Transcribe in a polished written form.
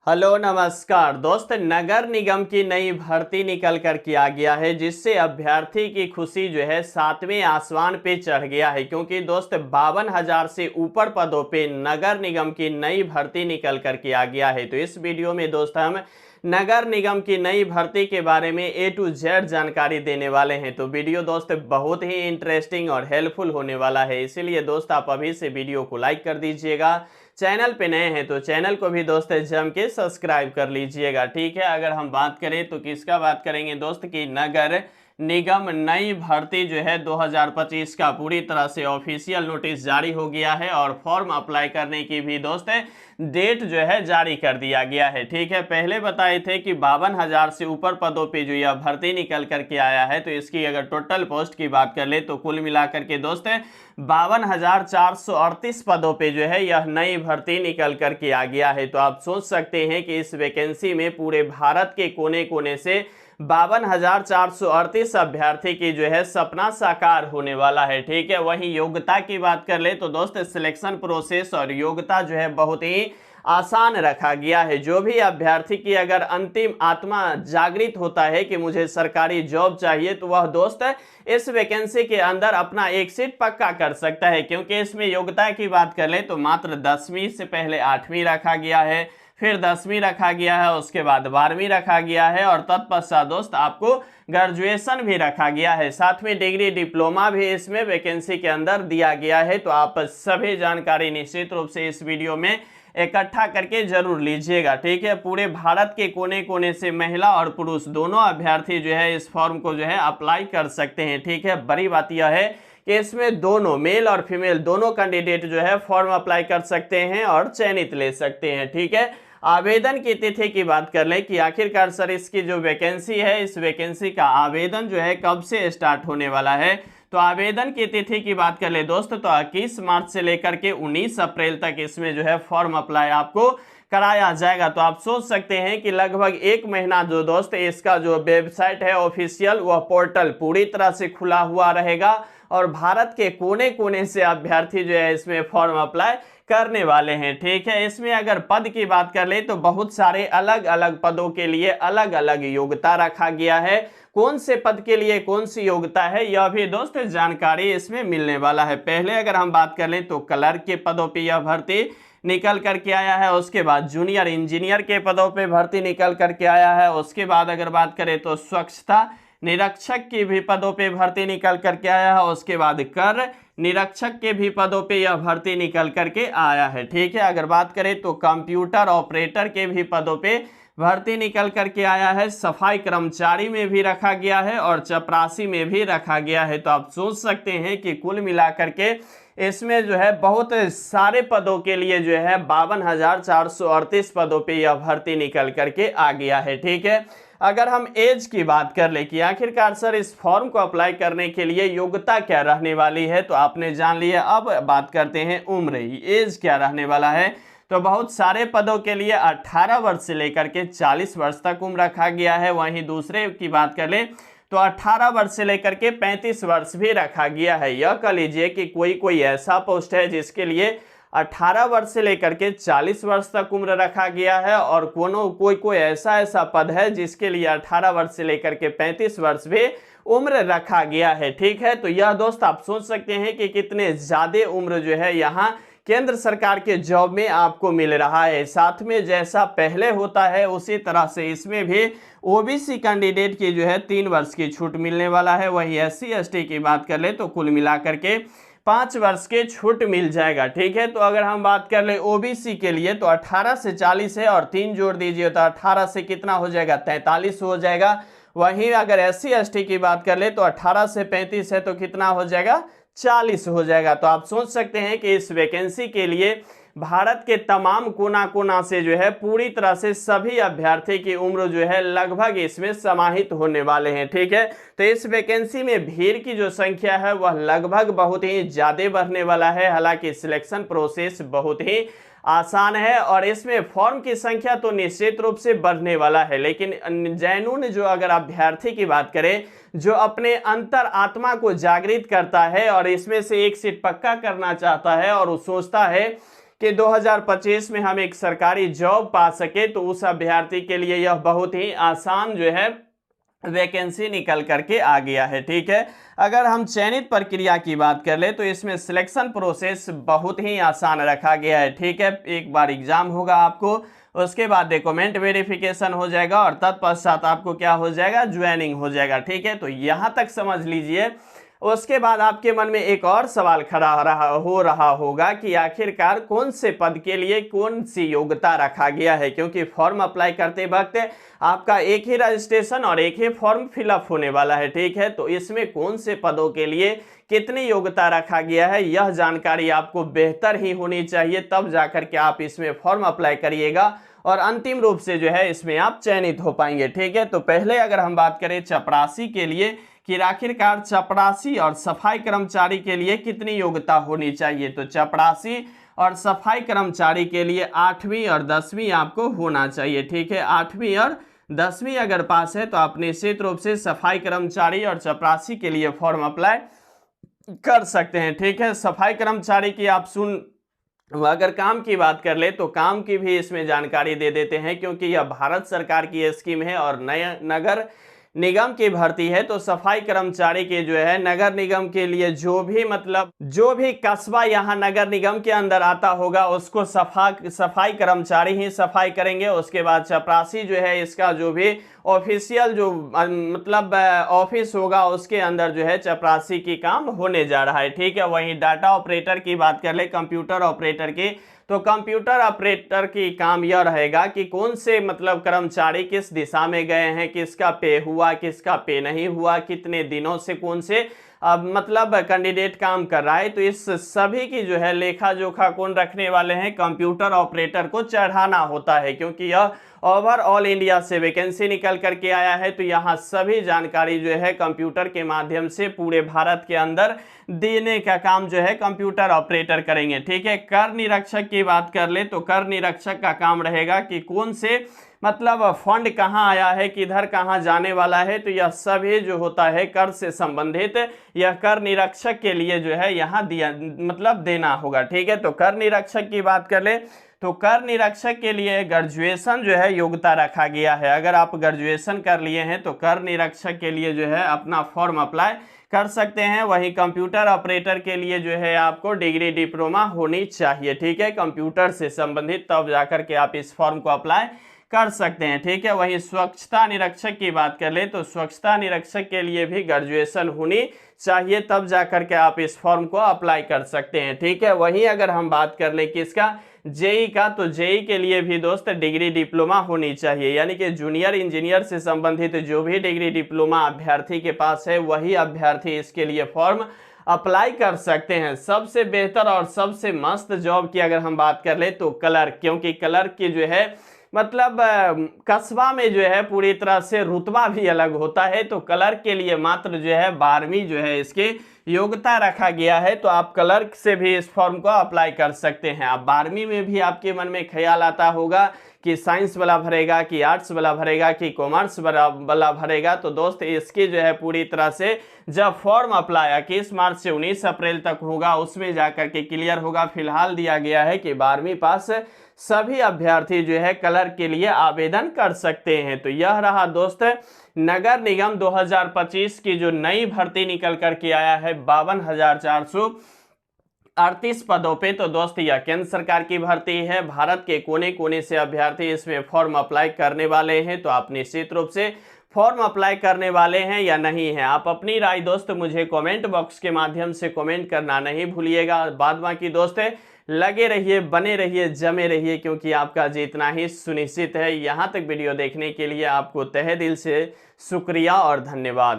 Hello नमस्कार दोस्त। नगर निगम की नई भर्ती निकल कर के आ गया है, जिससे अभ्यर्थी की खुशी जो है सातवें आसमान पे चढ़ गया है। क्योंकि दोस्त 52,000 से ऊपर पदों पे नगर निगम की नई भर्ती निकल कर के आ गया है। तो इस वीडियो में दोस्त हम नगर निगम की नई भर्ती के बारे में A to Z जानकारी देने वाले हैं। तो वीडियो दोस्त बहुत ही इंटरेस्टिंग और हेल्पफुल होने वाला है, इसीलिए दोस्त आप अभी से वीडियो को लाइक कर दीजिएगा। चैनल पे नए हैं तो चैनल को भी दोस्त जम के सब्सक्राइब कर लीजिएगा, ठीक है। अगर हम बात करें तो किसका बात करेंगे दोस्त की नगर निगम नई भर्ती जो है 2025 का पूरी तरह से ऑफिशियल नोटिस जारी हो गया है और फॉर्म अप्लाई करने की भी दोस्त डेट जो है जारी कर दिया गया है, ठीक है। पहले बताए थे कि 52,000 से ऊपर पदों पे जो यह भर्ती निकल करके आया है, तो इसकी अगर टोटल पोस्ट की बात कर ले तो कुल मिलाकर के दोस्त 52,438 पदों पे जो है यह नई भर्ती निकल करके आ गया है। तो आप सोच सकते हैं कि इस वैकेंसी में पूरे भारत के कोने कोने से 52,438 अभ्यर्थी की जो है सपना साकार होने वाला है, ठीक है। वहीं योग्यता की बात कर ले तो दोस्त सिलेक्शन प्रोसेस और योग्यता जो है बहुत ही आसान रखा गया है। जो भी अभ्यर्थी की अगर अंतिम आत्मा जागृत होता है कि मुझे सरकारी जॉब चाहिए, तो वह दोस्त इस वैकेंसी के अंदर अपना एक सीट पक्का कर सकता है। क्योंकि इसमें योग्यता की बात कर ले तो मात्र 10वीं से पहले 8वीं रखा गया है, फिर 10वीं रखा गया है, उसके बाद 12वीं रखा गया है और तत्पश्चात दोस्त आपको ग्रेजुएशन भी रखा गया है। साथ में डिग्री डिप्लोमा भी इसमें वैकेंसी के अंदर दिया गया है। तो आप सभी जानकारी निश्चित रूप से इस वीडियो में इकट्ठा करके जरूर लीजिएगा, ठीक है। पूरे भारत के कोने कोने से महिला और पुरुष दोनों अभ्यर्थी जो है इस फॉर्म को जो है अप्लाई कर सकते हैं, ठीक है। बड़ी बात यह है कि इसमें दोनों मेल और फीमेल दोनों कैंडिडेट जो है फॉर्म अप्लाई कर सकते हैं और चयनित ले सकते हैं, ठीक है। आवेदन की तिथि की बात कर लें कि आखिरकार सर इसकी जो वैकेंसी है, इस वैकेंसी का आवेदन जो है कब से स्टार्ट होने वाला है। तो आवेदन की तिथि की बात कर ले दोस्त तो 21 मार्च से लेकर के 19 अप्रैल तक इसमें जो है फॉर्म अप्लाई आपको कराया जाएगा। तो आप सोच सकते हैं कि लगभग एक महीना जो दोस्त इसका जो वेबसाइट है ऑफिशियल, वह पोर्टल पूरी तरह से खुला हुआ रहेगा और भारत के कोने कोने से अभ्यर्थी जो है इसमें फॉर्म अप्लाई करने वाले हैं, ठीक है। इसमें अगर पद की बात कर ले तो बहुत सारे अलग अलग पदों के लिए अलग अलग योग्यता रखा गया है। कौन से पद के लिए कौन सी योग्यता है, यह भी दोस्त जानकारी इसमें मिलने वाला है। पहले अगर हम बात कर लें तो क्लर्क के पदों पे यह भर्ती निकल करके आया है। उसके बाद जूनियर इंजीनियर के पदों पे भर्ती निकल करके आया है। उसके बाद अगर बात करें तो स्वच्छता निरीक्षक की भी पदों पे भर्ती निकल करके आया है। उसके बाद कर निरीक्षक के भी पदों पे यह भर्ती निकल करके आया है, ठीक है। अगर बात करें तो कंप्यूटर ऑपरेटर के भी पदों पे भर्ती निकल करके आया है। सफाई कर्मचारी में भी रखा गया है और चपरासी में भी रखा गया है। तो आप सोच सकते हैं कि कुल मिलाकर के इसमें जो है बहुत सारे पदों के लिए जो है 52,438 पदों पे यह भर्ती निकल करके आ गया है, ठीक है। अगर हम एज की बात कर ले कि आखिरकार सर इस फॉर्म को अप्लाई करने के लिए योग्यता क्या रहने वाली है, तो आपने जान लिया। अब बात करते हैं उम्र, एज क्या रहने वाला है। तो बहुत सारे पदों के लिए 18 वर्ष से लेकर के 40 वर्ष तक उम्र रखा गया है। वहीं दूसरे की बात कर ले तो 18 वर्ष से लेकर के 35 वर्ष भी रखा गया है। यह कह लीजिए कि कोई ऐसा पोस्ट है जिसके लिए 18 वर्ष से लेकर के 40 वर्ष तक उम्र रखा गया है और कोई ऐसा पद है जिसके लिए 18 वर्ष से लेकर के 35 वर्ष भी उम्र रखा गया है, ठीक है। तो यह दोस्त आप सोच सकते हैं कि कितने ज्यादा उम्र जो है यहाँ केंद्र सरकार के जॉब में आपको मिल रहा है। साथ में जैसा पहले होता है उसी तरह से इसमें भी ओबीसी कैंडिडेट की जो है 3 वर्ष की छूट मिलने वाला है। वही SC ST की बात कर ले तो कुल मिलाकर के 5 वर्ष के छूट मिल जाएगा, ठीक है। तो अगर हम बात कर ले ओबीसी के लिए तो 18 से 40 है और 3 जोड़ दीजिए तो 18 से कितना हो जाएगा, 43 हो जाएगा। वहीं अगर SC ST की बात कर ले तो 18 से 35 है तो कितना हो जाएगा, 40 हो जाएगा। तो आप सोच सकते हैं कि इस वैकेंसी के लिए भारत के तमाम कोना कोना से जो है पूरी तरह से सभी अभ्यर्थी की उम्र जो है लगभग इसमें समाहित होने वाले हैं, ठीक है। तो इस वैकेंसी में भीड़ की जो संख्या है वह लगभग बहुत ही ज्यादा बढ़ने वाला है। हालांकि सिलेक्शन प्रोसेस बहुत ही आसान है और इसमें फॉर्म की संख्या तो निश्चित रूप से बढ़ने वाला है। लेकिन जैनून जो अगर अभ्यर्थी की बात करें जो अपने अंतर आत्मा को जागृत करता है और इसमें से एक सीट पक्का करना चाहता है और वो सोचता है कि 2025 में हम एक सरकारी जॉब पा सके, तो उस अभ्यर्थी के लिए यह बहुत ही आसान जो है वैकेंसी निकल करके आ गया है। ठीक है, अगर हम चयनित प्रक्रिया की बात कर ले तो इसमें सिलेक्शन प्रोसेस बहुत ही आसान रखा गया है। ठीक है, एक बार एग्जाम होगा आपको, उसके बाद डॉक्यूमेंट वेरिफिकेशन हो जाएगा और तत्पश्चात आपको क्या हो जाएगा, ज्वाइनिंग हो जाएगा। ठीक है, तो यहां तक समझ लीजिए। उसके बाद आपके मन में एक और सवाल खड़ा हो रहा होगा कि आखिरकार कौन से पद के लिए कौन सी योग्यता रखा गया है, क्योंकि फॉर्म अप्लाई करते वक्त आपका एक ही रजिस्ट्रेशन और एक ही फॉर्म फिलअप होने वाला है। ठीक है, तो इसमें कौन से पदों के लिए कितनी योग्यता रखा गया है, यह जानकारी आपको बेहतर ही होनी चाहिए, तब जाकर के आप इसमें फॉर्म अप्लाई करिएगा और अंतिम रूप से जो है इसमें आप चयनित हो पाएंगे। ठीक है, तो पहले अगर हम बात करें चपरासी के लिए कि आखिरकार चपरासी और सफाई कर्मचारी के लिए कितनी योग्यता होनी चाहिए, तो चपरासी और सफाई कर्मचारी के लिए 8वीं और 10वीं आपको होना चाहिए। ठीक है, 8वीं और 10वीं अगर पास है तो आप निश्चित रूप से सफाई कर्मचारी और चपरासी के लिए फॉर्म अप्लाई कर सकते हैं। ठीक है, सफाई कर्मचारी की आप अगर काम की बात कर ले तो काम की भी इसमें जानकारी दे देते हैं, क्योंकि यह भारत सरकार की स्कीम है और नया नगर निगम की भर्ती है। तो सफाई कर्मचारी के जो है नगर निगम के लिए जो भी कस्बा यहाँ नगर निगम के अंदर आता होगा उसको सफाई कर्मचारी ही सफाई करेंगे। उसके बाद चपरासी जो है इसका जो भी ऑफिशियल जो ऑफिस होगा उसके अंदर जो है चपरासी की काम होने जा रहा है। ठीक है, वहीं डाटा ऑपरेटर की बात कर ले, कंप्यूटर ऑपरेटर की, तो कंप्यूटर ऑपरेटर की काम यह रहेगा कि कौन से कर्मचारी किस दिशा में गए हैं, किसका पे हुआ, किसका पे नहीं हुआ, कितने दिनों से कौन से कैंडिडेट काम कर रहा है। तो इस सभी की जो है लेखा जोखा कौन रखने वाले हैं, कंप्यूटर ऑपरेटर को चढ़ाना होता है, क्योंकि यह ओवरऑल इंडिया से वैकेंसी निकल करके आया है। तो यहाँ सभी जानकारी जो है कंप्यूटर के माध्यम से पूरे भारत के अंदर देने का काम जो है कंप्यूटर ऑपरेटर करेंगे। ठीक है, कर निरीक्षक की बात कर ले तो कर निरीक्षक का काम रहेगा कि कौन से फंड कहाँ आया है, किधर कहाँ जाने वाला है। तो यह सभी जो होता है कर से संबंधित यह कर निरीक्षक के लिए जो है यहाँ दिया देना होगा। ठीक है, तो कर निरीक्षक की बात कर ले तो कर निरीक्षक के लिए ग्रेजुएशन जो है योग्यता रखा गया है। अगर आप ग्रेजुएशन कर लिए हैं तो कर निरीक्षक के लिए जो है अपना फॉर्म अप्लाई कर सकते हैं। वहीं कंप्यूटर ऑपरेटर के लिए जो है आपको डिग्री डिप्लोमा होनी चाहिए। ठीक है, कंप्यूटर से संबंधित, तब जाकर के आप इस फॉर्म को अप्लाई कर सकते हैं। ठीक है, वहीं स्वच्छता निरीक्षक की बात कर ले तो स्वच्छता निरीक्षक के लिए भी ग्रेजुएशन होनी चाहिए, तब जाकर के आप इस फॉर्म को अप्लाई कर सकते हैं। ठीक है, वहीं अगर हम बात कर ले किसका, जेई का, तो जेई के लिए भी दोस्त डिग्री डिप्लोमा होनी चाहिए, यानी कि जूनियर इंजीनियर से संबंधित जो भी डिग्री डिप्लोमा अभ्यर्थी के पास है वही अभ्यर्थी इसके लिए फॉर्म अप्लाई कर सकते हैं। सबसे बेहतर और सबसे मस्त जॉब की अगर हम बात कर ले तो क्लर्क, क्योंकि क्लर्क की जो है कस्बा में जो है पूरी तरह से रुतबा भी अलग होता है। तो क्लर्क के लिए मात्र जो है 12वीं जो है इसकी योग्यता रखा गया है। तो आप क्लर्क से भी इस फॉर्म को अप्लाई कर सकते हैं। आप 12वीं में भी आपके मन में ख्याल आता होगा कि साइंस वाला भरेगा, कि आर्ट्स वाला भरेगा, कि कॉमर्स वाला भरेगा। तो दोस्त इसकी जो है पूरी तरह से जब फॉर्म अप्लाई 21 मार्च से 19 अप्रैल तक होगा उसमें जाकर के क्लियर होगा। फिलहाल दिया गया है कि 12वीं पास सभी अभ्यर्थी जो है क्लर्क के लिए आवेदन कर सकते हैं। तो यह रहा दोस्त नगर निगम 2025 की जो नई भर्ती निकल करके आया है 52,438 पदों पे। तो दोस्त यह केंद्र सरकार की भर्ती है। भारत के कोने कोने से अभ्यर्थी इसमें फॉर्म अप्लाई करने वाले हैं। तो आप निश्चित रूप से फॉर्म अप्लाई करने वाले हैं या नहीं है, आप अपनी राय दोस्त मुझे कमेंट बॉक्स के माध्यम से कमेंट करना नहीं भूलिएगा। बाद बाकी दोस्त लगे रहिए, बने रहिए, जमे रहिए, क्योंकि आपका जीतना ही सुनिश्चित है। यहाँ तक वीडियो देखने के लिए आपको तहे दिल से शुक्रिया और धन्यवाद।